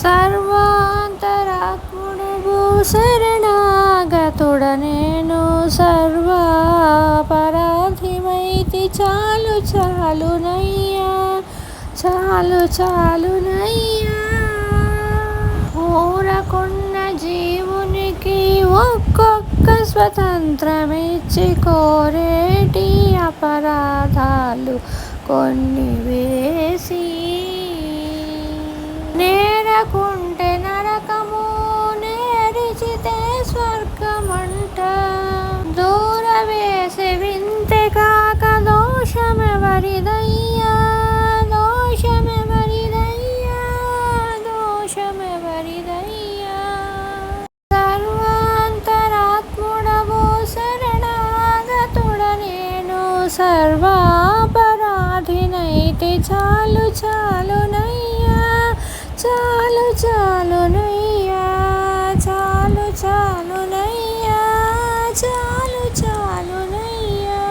సర్వాంతరాత్ముడవు శరణాగతుడనేను సర్వాపరాధిమైతి చాలు చాలునయ్యా చాలు చాలునయ్యా. ఊరకున్న జీవునికి ఒక్కొక్క స్వతంత్రమిచ్చి కోరేటి అపరాధాలు కొన్ని వేసి నేరకుంటే నరకము నేరిచితే స్వర్గమంట దూరవేసి వింతే కాక దోషమెవరిదయ్యా దోషమెవరిదయ్యా దోషమెవరిదయ్యా. సర్వాంతరాత్ముడవు శరణాగతుడనేను సర్వాపరాధినైతే చాలు చాలునయ్యా చాలు చాలునయ్యా చాలు చాలునయ్యా చాలు చాలునయ్యా.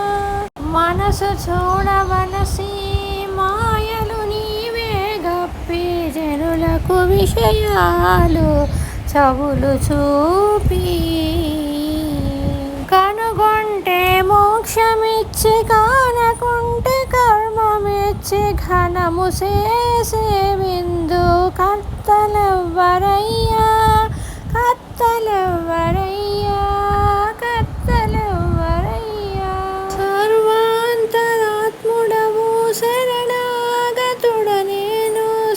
మనసు చూడవలసి మాయలు నీవే గప్పి జనులకు విషయాలు చెవులు చూపి కనుగొంటే మోక్షమిచ్చి కానకుంటే కర్మమిచ్చి ఘనము చేసే విందు కర్తలెవ్వరయ్యా కర్తలెవ్వరయ్యా కర్తలెవ్వరయ్యా. సర్వాంతరాత్ముడవు శరణాగతుడనేను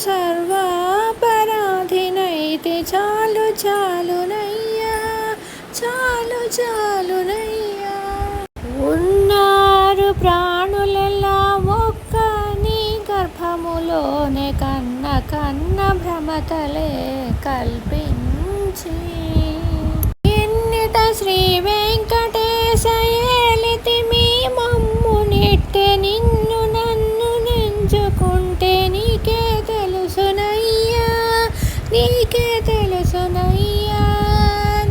సర్వాపరాధినైతే చాలు చాలునయ్యా చాలు చాలునయ్యా. ఉన్నారు ప్రాణులెల్లా ఒక్క నీ గర్భములోనే కన్న కన్న భ్రమతలే కల్పించి ఎన్నిట శ్రీ వెంకటేశ ఏలితిమి మమ్ము నెట్టె నిన్ను నన్ను నెంచుకుంటే నీకే తెలుసునయ్యా నీకే తెలుసునయ్యా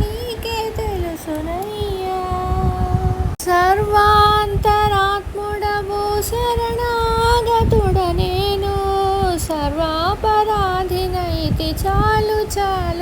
నీకే తెలుసునయ్యా. సర్వాంతరాత్ముడవు శరణాగతుడనేను సర్వాపరాధినైతి చాలు చాలు